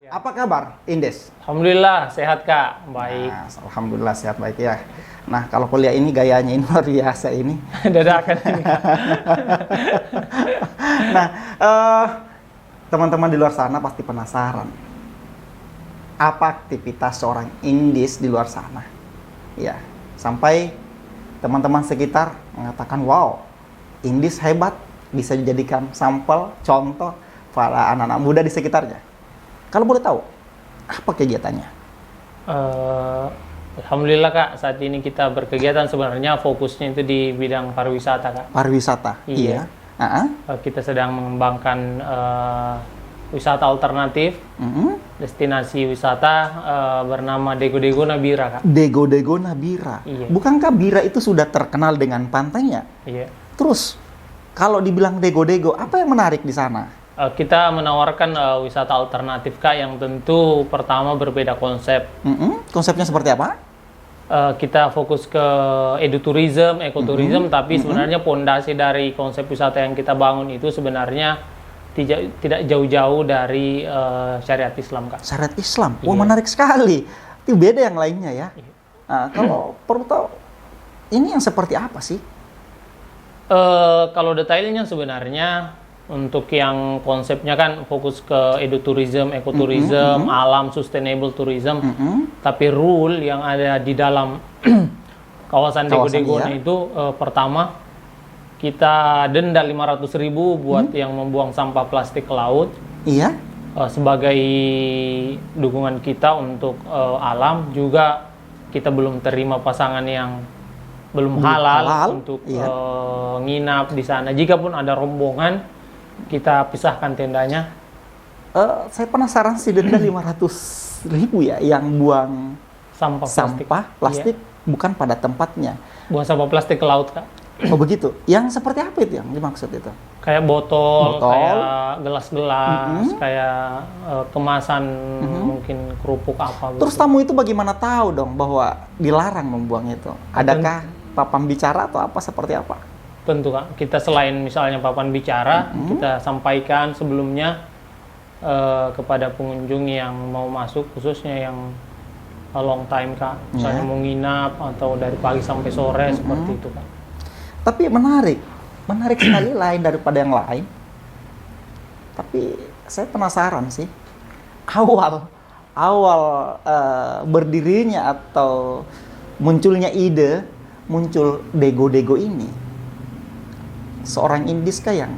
Apa kabar, Indes? Alhamdulillah sehat Kak, baik. Nah, alhamdulillah sehat baik ya. Nah, kalau kuliah ini gayanya ini luar biasa ini. Dadakan ini. Nah, teman-teman di luar sana pasti penasaran. Apa aktivitas seorang Indis di luar sana? Ya, sampai teman-teman sekitar mengatakan, wow, Indis hebat, bisa dijadikan sampel, contoh para anak-anak muda di sekitarnya. Kalau boleh tahu, apa kegiatannya? Alhamdulillah Kak, saat ini kita berkegiatan sebenarnya fokusnya itu di bidang pariwisata Kak. Pariwisata, iya. Kita sedang mengembangkan wisata alternatif, destinasi wisata bernama Dego Dego Nabira Kak. Dego Dego Nabira. Iya. Bukankah Bira itu sudah terkenal dengan pantainya? Iya. Terus, kalau dibilang Dego Dego, apa yang menarik di sana? Kita menawarkan wisata alternatif Kak yang tentu pertama berbeda konsep. Konsepnya seperti apa? Kita fokus ke edutourism, ekoturism, tapi sebenarnya pondasi dari konsep wisata yang kita bangun itu sebenarnya tidak jauh-jauh dari syariat Islam Kak. Syariat Islam? Wah, Iya. menarik sekali. Itu beda yang lainnya ya. Iya. Nah, kalau perlu tahu, ini yang seperti apa sih? Kalau detailnya sebenarnya untuk yang konsepnya kan fokus ke edutourism, ekoturism, alam, sustainable tourism. Tapi rule yang ada di dalam kawasan Dego Dego iya. itu pertama kita denda 500.000 buat yang membuang sampah plastik ke laut. Iya. Sebagai dukungan kita untuk alam, juga kita belum terima pasangan yang belum halal untuk iya. nginap di sana. Jikapun ada rombongan, kita pisahkan tendanya. Saya penasaran sih, denda 500.000 ya yang buang Sampah plastik bukan pada tempatnya. Buang sampah plastik ke laut Kak. Oh begitu. Yang seperti apa itu yang dimaksud itu? Kayak botol, Botol. kayak gelas-gelas, kayak kemasan mungkin kerupuk apa. Terus gitu. tamu itu bagaimana tahu dong bahwa dilarang membuang itu? Adakah papan bicara atau apa seperti apa? Tentu Kak, kita selain misalnya papan bicara, kita sampaikan sebelumnya kepada pengunjung yang mau masuk, khususnya yang long time Kak, misalnya mau nginap atau dari pagi sampai sore seperti itu Kak. Tapi menarik sekali lain daripada yang lain. Tapi saya penasaran sih, awal berdirinya atau munculnya ide, muncul Dego Dego ini, seorang Indis kah yang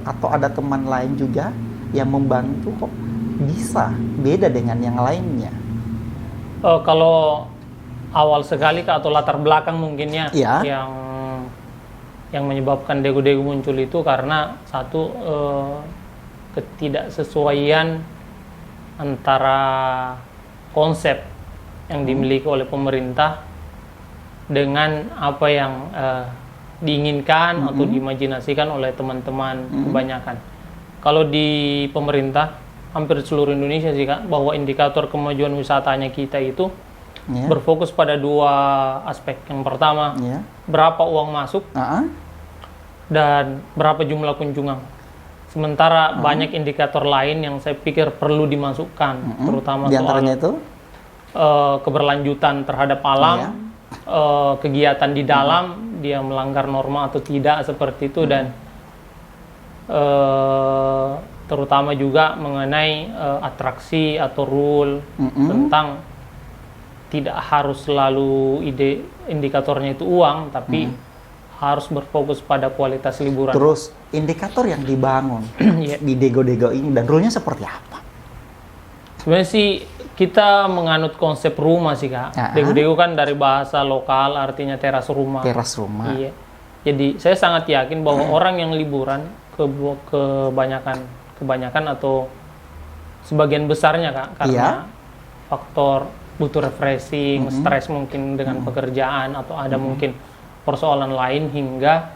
atau ada teman lain juga yang membantu kok bisa beda dengan yang lainnya? Kalau awal sekali Kak, atau latar belakang mungkinnya Iya. yang menyebabkan Dego Dego muncul itu karena satu ketidaksesuaian antara konsep yang dimiliki oleh pemerintah dengan apa yang diinginkan atau diimajinasikan oleh teman-teman kebanyakan. Kalau di pemerintah hampir seluruh Indonesia sih Kak, bahwa indikator kemajuan wisatanya kita itu berfokus pada dua aspek. Yang pertama, berapa uang masuk dan berapa jumlah kunjungan. Sementara banyak indikator lain yang saya pikir perlu dimasukkan, terutama Di antaranya itu? Keberlanjutan terhadap alam, kegiatan di dalam, dia melanggar norma atau tidak seperti itu, dan terutama juga mengenai atraksi atau rule tentang tidak harus selalu indikatornya itu uang, tapi harus berfokus pada kualitas liburan. Terus indikator yang dibangun di Dego Dego ini dan rule-nya seperti apa? Sebenarnya sih kita menganut konsep rumah sih Kak. Dego Dego kan dari bahasa lokal artinya teras rumah. Teras rumah. Iya. Jadi saya sangat yakin bahwa orang yang liburan kebanyakan atau sebagian besarnya Kak, karena faktor butuh refreshing, stres mungkin dengan pekerjaan, atau ada mungkin persoalan lain hingga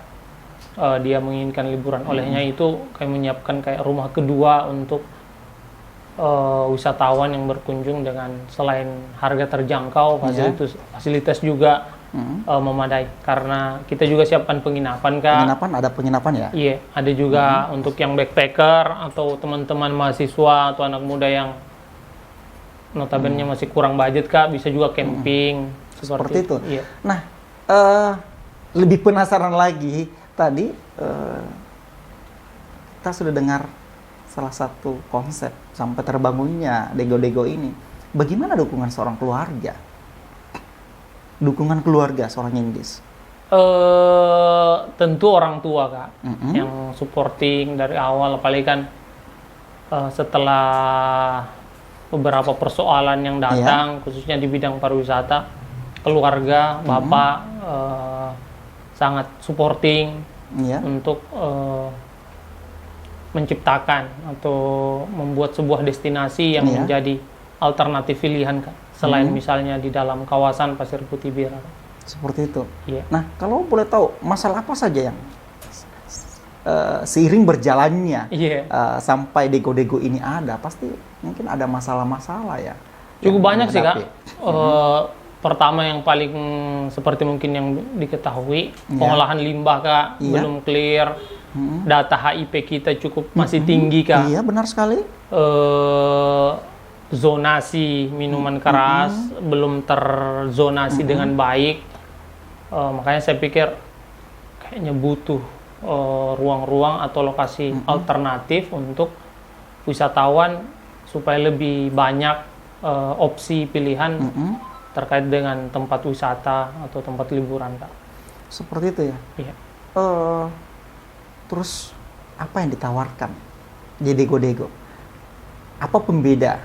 dia menginginkan liburan. Olehnya itu kayak menyiapkan kayak rumah kedua untuk wisatawan yang berkunjung dengan selain harga terjangkau, fasilitas juga memadai, karena kita juga siapkan penginapan Kak. Penginapan, ada penginapan ya? Iya, ada juga untuk yang backpacker atau teman-teman mahasiswa atau anak muda yang notabene masih kurang budget Kak, bisa juga camping Seperti itu. Iya. Nah, lebih penasaran lagi tadi kita sudah dengar salah satu konsep sampai terbangunnya Dego-Dego ini. Bagaimana dukungan seorang keluarga? Dukungan keluarga seorang Indis? Tentu orang tua Kak, yang supporting dari awal, apalagi kan setelah beberapa persoalan yang datang, khususnya di bidang pariwisata, keluarga, bapak sangat supporting untuk menciptakan atau membuat sebuah destinasi yang menjadi alternatif pilihan Kak, selain misalnya di dalam kawasan Pasir Putih Bira. Seperti itu. Iya. Nah, kalau boleh tahu masalah apa saja yang seiring berjalannya sampai Dego-Dego ini ada, pasti mungkin ada masalah-masalah ya. Cukup banyak sih Kak. Pertama yang paling seperti mungkin yang diketahui, pengolahan limbah Kak, belum clear. Data HIP kita cukup masih tinggi Kak. Iya, benar sekali. Zonasi minuman keras belum terzonasi dengan baik. Makanya saya pikir kayaknya butuh ruang-ruang atau lokasi alternatif untuk wisatawan supaya lebih banyak opsi pilihan terkait dengan tempat wisata atau tempat liburan Kak. Seperti itu ya? Iya. Terus apa yang ditawarkan di Dego-Dego? Apa pembeda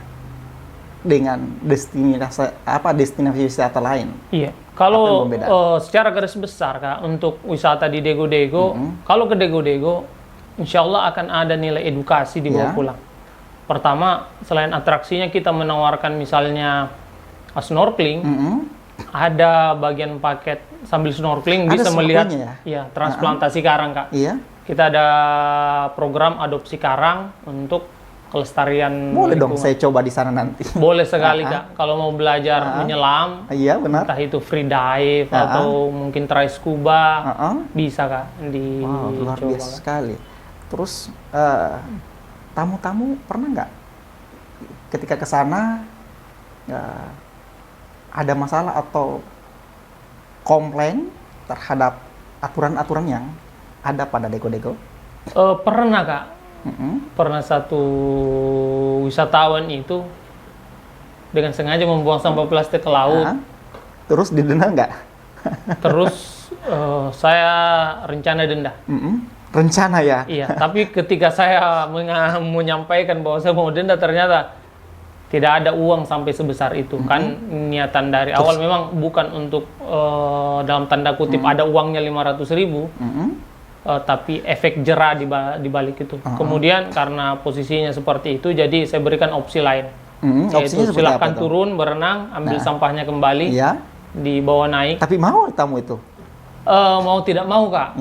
dengan destinasi wisata lain? Iya. Kalau secara garis besar Kak, untuk wisata di Dego-Dego, kalau ke Dego-Dego, insya Allah akan ada nilai edukasi dibawa pulang. Pertama, selain atraksinya, kita menawarkan misalnya snorkeling, ada bagian paket sambil snorkeling Ada bisa melihat transplantasi karang Kak. Iya. Kita ada program adopsi karang untuk kelestarian Boleh lingkungan. dong saya coba di sana nanti. Boleh sekali Kak, kalau mau belajar menyelam, iya benar. entah itu free dive atau mungkin try scuba, bisa Kak Luar biasa sekali. Terus tamu-tamu pernah nggak ketika ke sana ada masalah atau komplain terhadap aturan-aturan yang ada pada Dego-Dego? Pernah Kak. Pernah satu wisatawan itu dengan sengaja membuang sampah plastik ke laut. Terus didenda nggak? Terus saya rencana denda. Rencana ya? Iya, tapi ketika saya menyampaikan bahwa saya mau denda, ternyata tidak ada uang sampai sebesar itu. Kan niatan dari awal memang bukan untuk dalam tanda kutip ada uangnya 500.000. Tapi efek jera di balik itu. Kemudian karena posisinya seperti itu, jadi saya berikan opsi lain. Yaitu silahkan turun, berenang, ambil sampahnya kembali, dibawa naik. Tapi mau tamu itu? Mau tidak mau Kak.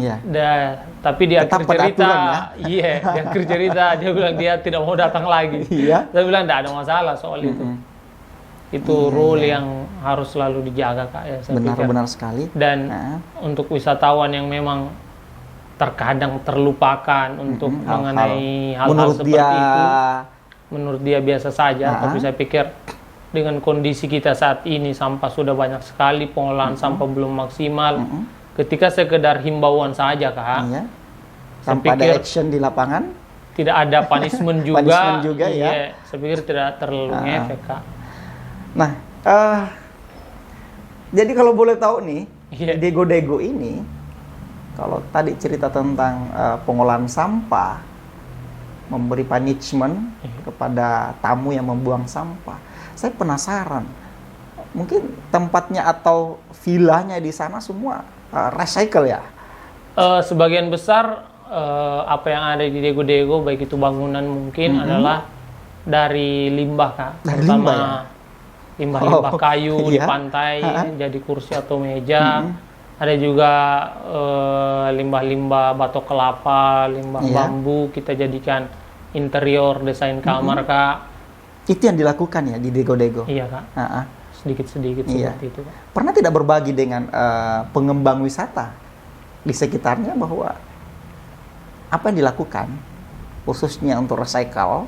Tapi di akhir cerita, di akhir cerita dia bilang dia tidak mau datang lagi. Saya bilang tidak ada masalah soal itu. Itu rule yang harus selalu dijaga Kak ya. Benar sekali. Dan untuk wisatawan yang memang terkadang terlupakan untuk mengenai hal-hal seperti itu, menurut dia biasa saja. Tapi saya pikir dengan kondisi kita saat ini, sampah sudah banyak sekali, pengolahan sampah belum maksimal. Ketika sekedar himbauan saja Kak, tanpa ada action di lapangan, tidak ada punishment juga. Punishment juga ya. Saya pikir tidak terlalu ngefek Kak. Nah, jadi kalau boleh tahu nih, Dego-Dego ini, kalau tadi cerita tentang pengolahan sampah, memberi punishment kepada tamu yang membuang sampah, saya penasaran. Mungkin tempatnya atau villanya di sana semua recycle ya? Sebagian besar apa yang ada di Dego-Dego, baik itu bangunan mungkin adalah dari limbah Kak. Dari terutama limbah ya? Kayu di pantai, jadi kursi atau meja. Ada juga limbah-limbah batok kelapa, limbah bambu, kita jadikan interior desain kamar Kak. Itu yang dilakukan ya di Dego-Dego? Iya Kak. sedikit-sedikit Iya. seperti itu, Kak. Pernah tidak berbagi dengan pengembang wisata di sekitarnya bahwa apa yang dilakukan khususnya untuk recycle?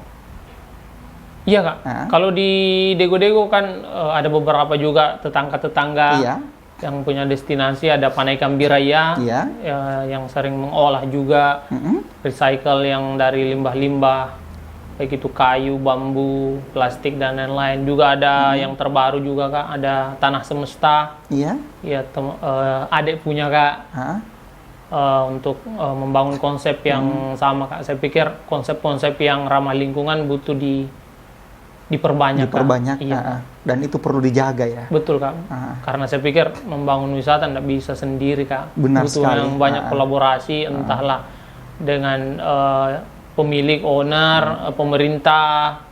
Iya, Kak. Nah. Kalau di Dego-Dego kan ada beberapa juga tetangga-tetangga Iya, yang punya destinasi, ada Panai Kambiraya iya, yang sering mengolah juga recycle yang dari limbah-limbah, baik itu kayu, bambu, plastik dan lain-lain. Juga ada yang terbaru juga, Kak, ada Tanah Semesta. iya, Ya, adik punya, Kak, Hah? untuk membangun konsep yang sama, Kak. Saya pikir konsep-konsep yang ramah lingkungan butuh diperbanyak, Kak. Diperbanyak, Iya, dan itu perlu dijaga ya. betul, Kak. Ah. Karena saya pikir membangun wisata tidak bisa sendiri, Kak. Benar butuh sekali. yang banyak kolaborasi, entahlah dengan pemilik, owner, pemerintah,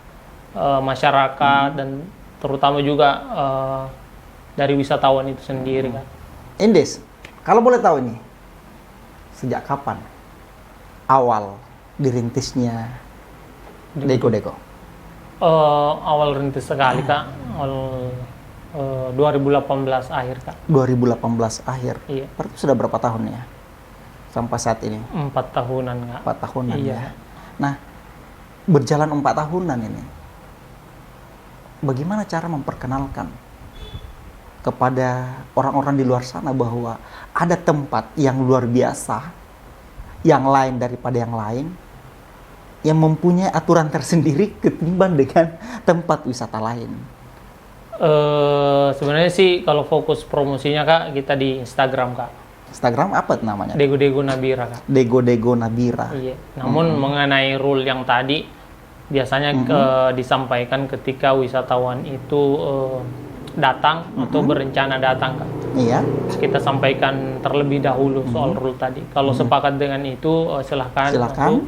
masyarakat, dan terutama juga dari wisatawan itu sendiri, Kak. Indes, kalau boleh tahu nih, sejak kapan awal dirintisnya Dego-Dego? Awal rintis sekali, Kak. Awal 2018 akhir, Kak. 2018 akhir. Iya. Berarti sudah berapa tahun ya sampai saat ini? 4 tahunan, Kak. 4 tahunan Iya. ya. Nah, berjalan 4 tahunan ini, bagaimana cara memperkenalkan kepada orang-orang di luar sana bahwa ada tempat yang luar biasa, yang lain daripada yang lain, yang mempunyai aturan tersendiri ketimbang dengan tempat wisata lain? Sebenarnya sih kalau fokus promosinya, Kak, kita di Instagram, Kak. Instagram apa namanya? Dego-Dego Nabira, Kak. Dego-Dego Nabira. Iya. Namun mengenai rule yang tadi biasanya disampaikan ketika wisatawan itu datang atau berencana datang, Kak. Iya. Kita sampaikan terlebih dahulu soal rule tadi. Kalau sepakat dengan itu silahkan. Silakan.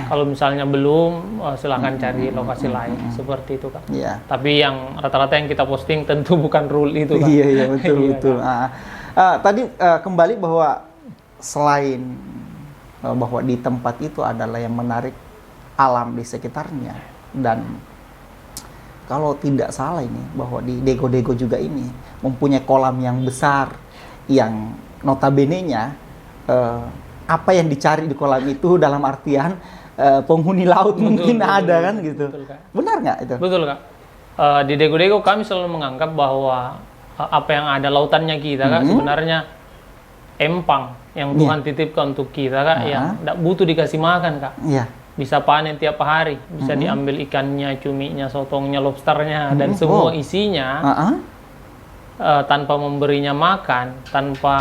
Kalau misalnya belum, silahkan cari lokasi lain. Seperti itu, Kak. Iya. Tapi yang rata-rata yang kita posting tentu bukan rule itu, Kak. Iya, iya, betul, Iya, betul. Kak. Tadi kembali bahwa selain bahwa di tempat itu adalah yang menarik alam di sekitarnya, dan kalau tidak salah ini bahwa di Dego-Dego juga ini mempunyai kolam yang besar yang notabene-nya apa yang dicari di kolam itu dalam artian penghuni laut mungkin ada kan gitu. Betul, Kak. Benar nggak itu? Betul, Kak. Di Dego-Dego kami selalu menganggap bahwa apa yang ada lautannya kita, Kak, sebenarnya empang yang Tuhan titipkan untuk kita, Kak, yang tidak butuh dikasih makan, Kak. Iya. Bisa panen tiap hari, bisa diambil ikannya, cuminya, sotongnya, lobsternya, dan semua isinya tanpa memberinya makan, tanpa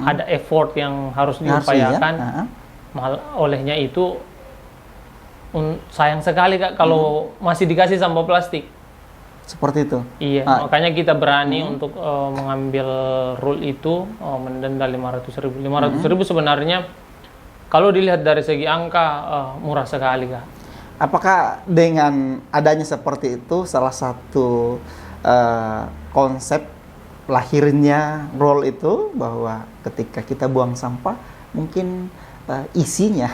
ada effort yang harus diupayakan. Olehnya itu sayang sekali, Kak, kalau masih dikasih sampah plastik. Seperti itu. Iya, makanya kita berani untuk mengambil rule itu, mendenda 500.000. 500.000 sebenarnya kalau dilihat dari segi angka murah sekali, Kak. Apakah dengan adanya seperti itu salah satu konsep lahirnya role itu bahwa ketika kita buang sampah mungkin isinya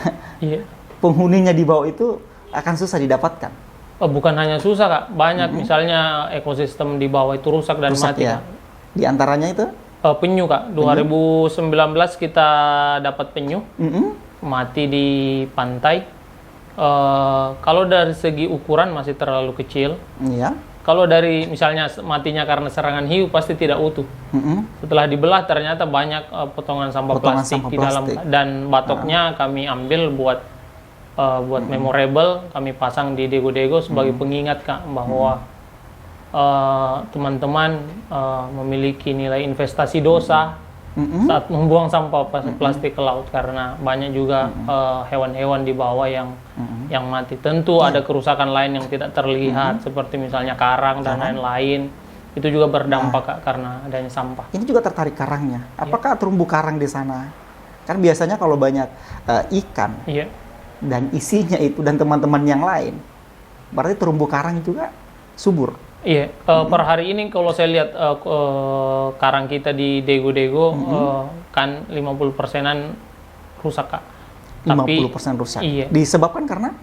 penghuninya di bawah itu akan susah didapatkan? Bukan hanya susah, Kak. Banyak misalnya ekosistem di bawah itu rusak dan mati, ya? Kak. Di antaranya itu? Penyu, Kak. 2019 kita dapat penyu mati di pantai. Kalau dari segi ukuran masih terlalu kecil. Iya. Kalau dari misalnya matinya karena serangan hiu pasti tidak utuh. Setelah dibelah ternyata banyak potongan sampah plastik di dalam, dan batoknya kami ambil buat memorable, kami pasang di Dego-Dego sebagai pengingat, Kak, bahwa teman-teman memiliki nilai investasi dosa saat membuang sampah plastik ke laut, karena banyak juga hewan-hewan di bawah yang mati. Tentu ada kerusakan lain yang tidak terlihat, seperti misalnya karang dan lain-lain. Itu juga berdampak, Kak, karena adanya sampah. Ini juga tertarik karangnya. Apakah terumbu karang di sana? Kan biasanya kalau banyak ikan dan isinya itu dan teman-teman yang lain, berarti terumbu karang juga subur. Iya, per hari ini kalau saya lihat karang kita di Dego-Dego kan 50%-an rusak, Kak. 50% rusak. Iya. Disebabkan karena?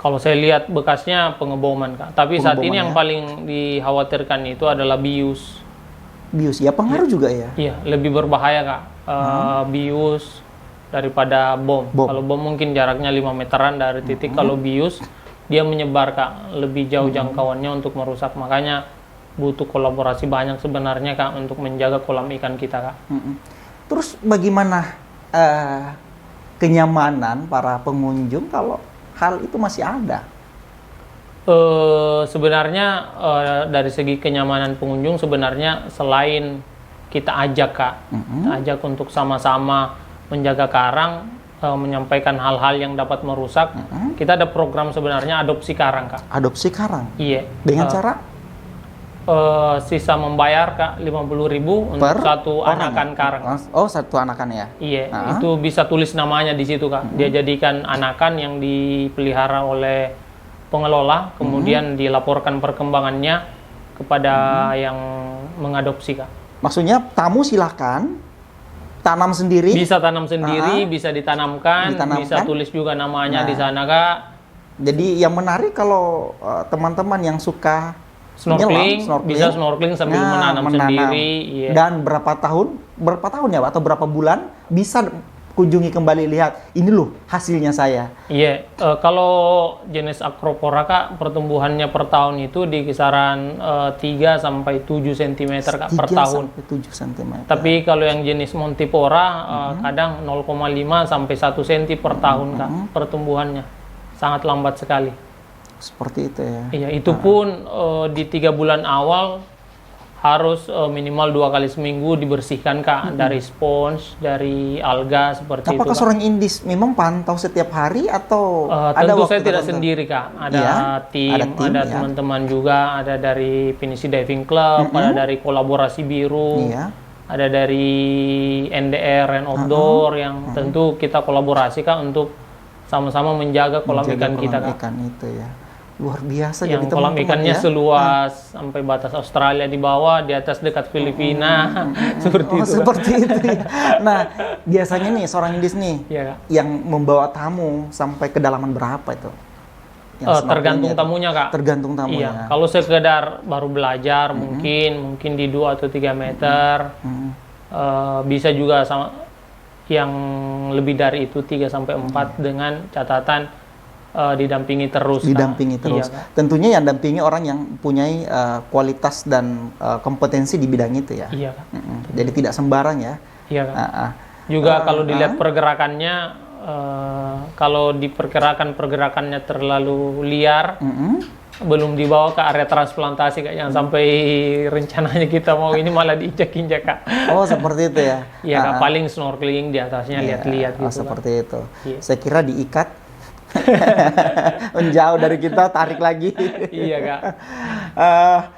Kalau saya lihat bekasnya pengeboman Kak. Tapi saat ini Pengeboman, yang ya. paling dikhawatirkan itu adalah bius. Bius ya pengaruh juga ya. Iya, lebih berbahaya Kak. Bius daripada bom. Bom. Kalau bom mungkin jaraknya 5 meteran dari titik. Kalau bius dia menyebar Kak, lebih jauh jangkauannya untuk merusak. Makanya butuh kolaborasi banyak sebenarnya Kak untuk menjaga kolam ikan kita Kak. Terus bagaimana kenyamanan para pengunjung kalau hal itu masih ada? Sebenarnya dari segi kenyamanan pengunjung sebenarnya selain kita ajak Kak, kita ajak untuk sama-sama menjaga karang, menyampaikan hal-hal yang dapat merusak. Kita ada program sebenarnya adopsi karang Kak. Adopsi karang. Iya. Dengan cara Sisa membayar Kak 50.000 untuk satu orang anakan ya? karang. Oh, satu anakan ya. Iya, itu bisa tulis namanya di situ Kak. Dia jadikan anakan yang dipelihara oleh pengelola, kemudian dilaporkan perkembangannya kepada yang mengadopsi Kak. Maksudnya tamu silakan tanam sendiri. Bisa tanam sendiri, bisa ditanamkan, bisa tulis juga namanya di sana Kak. Jadi yang menarik kalau teman-teman yang suka Snorkeling, bisa snorkeling sambil menanam sendiri. Iya. Dan berapa tahun ya Pak? Atau berapa bulan bisa kunjungi kembali, lihat ini loh hasilnya saya. Iya, kalau jenis Acropora Kak, pertumbuhannya per tahun itu di kisaran 3 sampai 7 cm Kak per tahun. 7 cm. Tapi kalau yang jenis Montipora kadang 0,5 sampai 1 cm per tahun Kak pertumbuhannya. Sangat lambat sekali. Seperti itu ya. Iya, itu pun di 3 bulan awal harus minimal 2 kali seminggu dibersihkan Kak dari spons, dari alga seperti Apakah itu. seorang indis memang pantau setiap hari atau ada tentu waktu saya tidak tertentu? sendiri Kak. Ada Iya, tim, ada ya. teman-teman juga, ada dari Pinisi Diving Club, ada dari Kolaborasi Biru, Iya. ada dari NDR and Outdoor yang tentu kita kolaborasi Kak untuk sama-sama menjaga kolam ikan kita Kak. Ikan itu ya. Luar biasa Yang jadi kolam teman-teman ikannya ya. seluas sampai batas Australia di bawah, di atas dekat Filipina, seperti itu. Kak. Seperti itu ya. Nah, biasanya nih seorang indis nih Iya, Kak. yang membawa tamu sampai kedalaman berapa itu? Yang Tergantung snorkelingnya itu? tamunya Kak. Tergantung tamunya. Iya, kalau sekedar baru belajar mungkin di 2 atau 3 meter. Bisa juga sama yang lebih dari itu 3 sampai 4 dengan catatan didampingi terus. Didampingi Kak. terus. Iya, Kak. Tentunya yang dampingi orang yang punyai kualitas dan kompetensi di bidang itu ya. Iya, Kak. Jadi tidak sembarang ya. Iya, Kak. Juga kalau dilihat pergerakannya, kalau diperkirakan pergerakannya terlalu liar, belum dibawa ke area transplantasi Kak, yang sampai rencananya kita mau ini malah diinjak-injak Kak. Oh, seperti itu ya. Iya Kak, paling snorkeling di atasnya lihat-lihat gitu. Seperti itu. Iya. Saya kira diikat menjauh dari kita, tarik lagi. Iya Kak.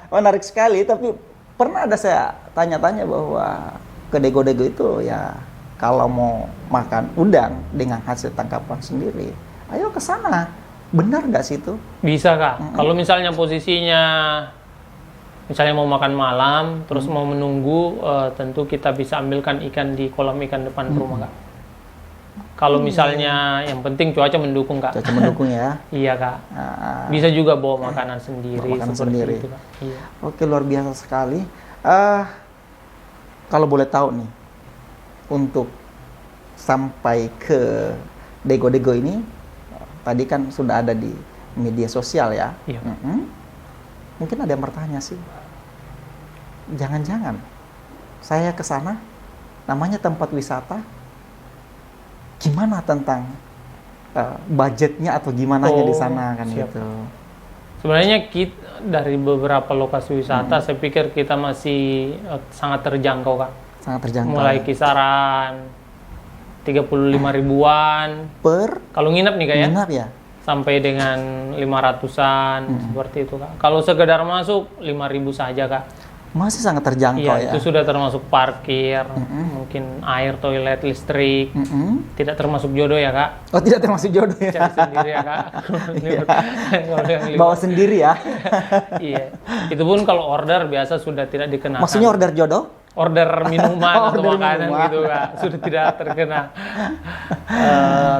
Menarik sekali, tapi pernah ada saya tanya-tanya bahwa ke Dego-Dego itu ya kalau mau makan udang dengan hasil tangkapan sendiri, ayo ke sana. Benar nggak sih itu? Bisa Kak. Kalau misalnya posisinya misalnya mau makan malam, terus mau menunggu, tentu kita bisa ambilkan ikan di kolam ikan depan rumah Kak. Kalau misalnya yang penting cuaca mendukung Kak. Cuaca mendukung ya. Iya Kak. Bisa juga bawa makanan sendiri. Bawa makanan seperti sendiri. itu, Kak. Iya. Oke, luar biasa sekali. Kalau boleh tahu nih, untuk sampai ke Dego-Dego ini, tadi kan sudah ada di media sosial ya. Iya. Mungkin ada yang bertanya sih, jangan-jangan saya ke sana, namanya tempat wisata, gimana tentang budgetnya atau gimana di sana kan siap. gitu. Sebenarnya kita dari beberapa lokasi wisata, saya pikir kita masih sangat terjangkau Kak. Sangat terjangkau. Mulai kisaran 35 ribuan. Kalau nginep nih Kak ya. Nginep ya. Sampai dengan 500-an seperti itu Kak. Kalau sekedar masuk 5.000 saja Kak. Masih sangat terjangkau Iya, ya. itu sudah termasuk parkir, mungkin air, toilet, listrik. Tidak termasuk jodoh ya Kak. Oh, tidak termasuk jodoh ya. Cari sendiri ya Kak. Kalau yang Bawa sendiri ya. Iya. Itu pun kalau order biasa sudah tidak dikenakan. Maksudnya order jodoh? Order minuman atau Order makanan minuman. gitu Kak. Sudah tidak terkena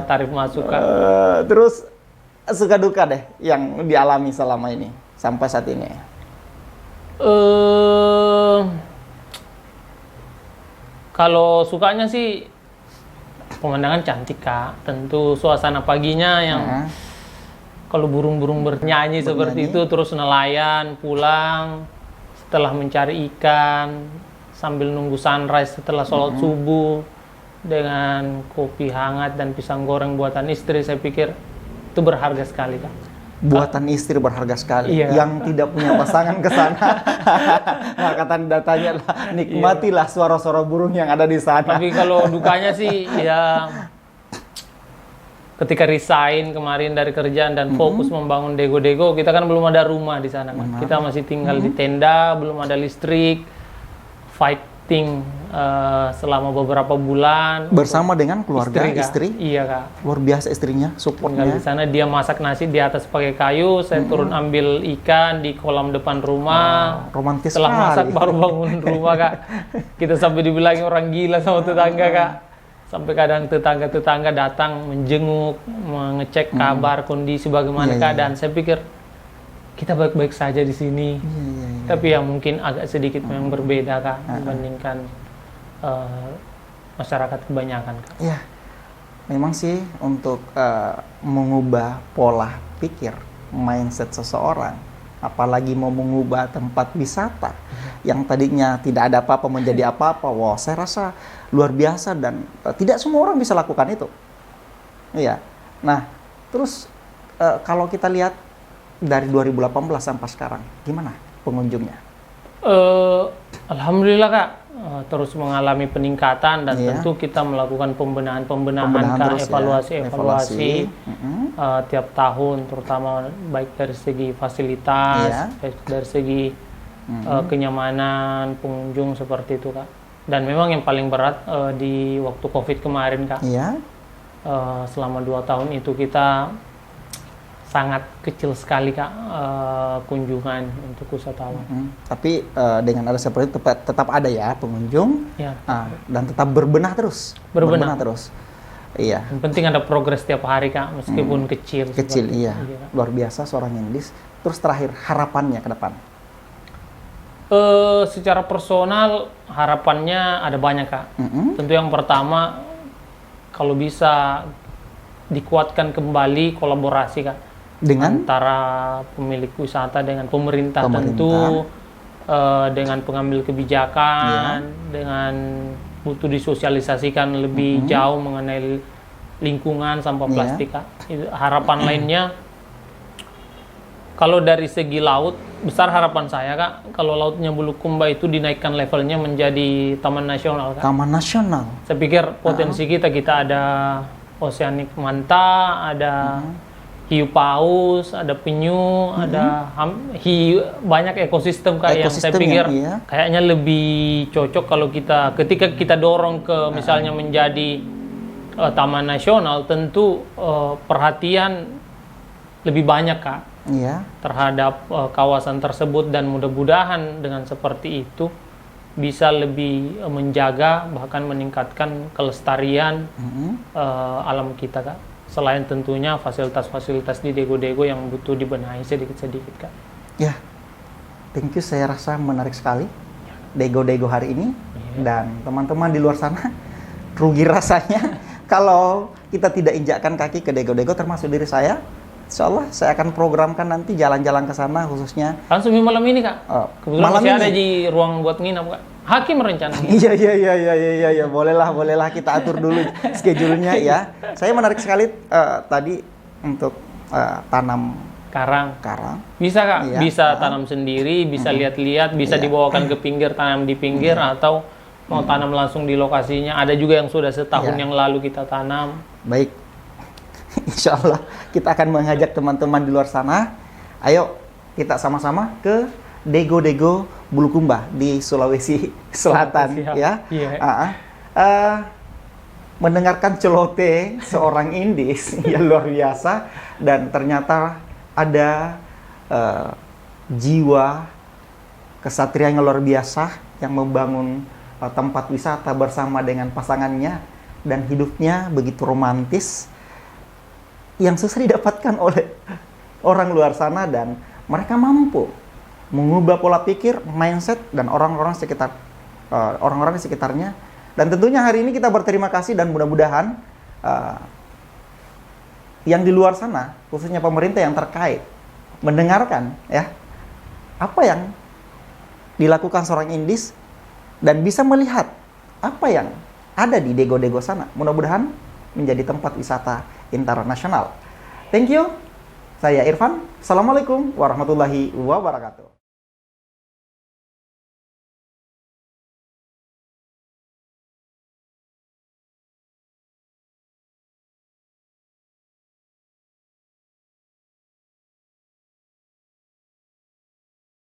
tarif masuk Kak. Terus suka duka deh yang dialami selama ini sampai saat ini? Kalau sukanya sih pemandangan cantik Kak. Tentu suasana paginya yang kalau burung-burung bernyanyi seperti itu, terus nelayan pulang setelah mencari ikan sambil nunggu sunrise setelah sholat subuh dengan kopi hangat dan pisang goreng buatan istri, saya pikir itu berharga sekali Kak. Buatan istri berharga sekali. Iya. Yang tidak punya pasangan ke sana, maka datanya lah, nikmatilah suara-suara burung yang ada di sana. Tapi kalau dukanya sih ya ketika resign kemarin dari kerjaan dan fokus membangun Dego-Dego, kita kan belum ada rumah di sana kan. Kita masih tinggal di tenda, belum ada listrik, fighting selama beberapa bulan Bersama dengan keluarga, istri. Iya Kak. Luar biasa istrinya, Tinggal supportnya. di sana, dia masak nasi di atas pakai kayu, saya turun ambil ikan di kolam depan rumah. Romantis Setelah sekali. masak baru bangun rumah Kak. Kita sampai dibilangin orang gila sama tetangga Kak. Sampai kadang tetangga-tetangga datang menjenguk, mengecek kabar, kondisi bagaimana Iya, keadaan. Saya pikir kita baik-baik saja di sini. Iya. Tapi yang mungkin agak sedikit memang berbeda Kak dibandingkan masyarakat kebanyakan Kak. Ya, memang sih untuk mengubah pola pikir, mindset seseorang, apalagi mau mengubah tempat wisata yang tadinya tidak ada apa-apa menjadi apa-apa, wah saya rasa luar biasa dan tidak semua orang bisa lakukan itu. Iya. Nah, terus kalau kita lihat dari 2018 sampai sekarang, gimana pengunjungnya? Alhamdulillah Kak, terus mengalami peningkatan dan Iya. tentu kita melakukan pembenahan Kak, terus ya, evaluasi tiap tahun, terutama baik dari segi fasilitas, Iya. baik dari segi kenyamanan pengunjung seperti itu Kak. Dan memang yang paling berat di waktu COVID kemarin Kak, Iya. selama 2 tahun itu kita sangat kecil sekali Kak kunjungan untuk wisatawan. Tapi dengan ada seperti itu tetap ada ya pengunjung, Ya. dan tetap berbenah terus. Berbenah. Terus. Iya. Yang penting ada progres tiap hari Kak, meskipun kecil. Kecil, seperti iya. itu. Iya. Luar biasa seorang Indis. Terus terakhir, harapannya ke depan. Secara personal harapannya ada banyak Kak. Tentu yang pertama, kalau bisa dikuatkan kembali kolaborasi Kak Dengan antara pemilik wisata dengan pemerintah. Tentu dengan pengambil kebijakan, dengan butuh disosialisasikan lebih jauh mengenai lingkungan sampah plastik Kak. Harapan lainnya, kalau dari segi laut, besar harapan saya Kak, kalau lautnya Bulukumba itu dinaikkan levelnya menjadi taman nasional Kak. Taman Nasional. Saya pikir potensi kita ada oceanic manta, ada hiu paus, ada penyu, ada hiu, banyak ekosistem Kak yang saya Ekosistem pikir yang iya. kayaknya lebih cocok kalau ketika kita dorong ke misalnya menjadi taman nasional, tentu perhatian lebih banyak Kak Iya. terhadap kawasan tersebut, dan mudah-mudahan dengan seperti itu bisa lebih menjaga bahkan meningkatkan kelestarian alam kita Kak. Selain tentunya fasilitas-fasilitas di Dego-Dego yang butuh dibenahi sedikit-sedikit Kak. Ya. Thank you, saya rasa menarik sekali Dego-Dego hari ini. Dan teman-teman di luar sana, rugi rasanya kalau kita tidak injakkan kaki ke Dego-Dego, termasuk diri saya. Insya Allah saya akan programkan nanti jalan-jalan ke sana, khususnya Langsung di malam ini Kak. Kebetulan malam masih ini. ada di ruang buat nginap Kak. Hakim rencananya. Iya, bolehlah kita atur dulu schedule-nya ya. Saya menarik sekali tadi untuk tanam Karang. karang. Bisa Kak, Iya. bisa tanam sendiri, bisa lihat-lihat, bisa dibawakan ke pinggir, tanam di pinggir, atau mau tanam langsung di lokasinya. Ada juga yang sudah setahun Iya. yang lalu kita tanam. Baik, insya Allah kita akan mengajak teman-teman di luar sana. Ayo kita sama-sama ke Dego-Dego Bulukumba di Sulawesi Selatan. Siap. Ya. Iya. Mendengarkan celote seorang Indis yang luar biasa, dan ternyata ada jiwa kesatria yang luar biasa yang membangun tempat wisata bersama dengan pasangannya, dan hidupnya begitu romantis. yang susah didapatkan oleh orang luar sana, dan mereka mampu mengubah pola pikir, mindset, dan orang-orang di sekitarnya. Dan tentunya hari ini kita berterima kasih, dan mudah-mudahan yang di luar sana, khususnya pemerintah yang terkait, mendengarkan ya apa yang dilakukan seorang Indis dan bisa melihat apa yang ada di Daegu sana. Mudah-mudahan menjadi tempat wisata internasional. Thank you. Saya Irfan. Assalamualaikum warahmatullahi wabarakatuh.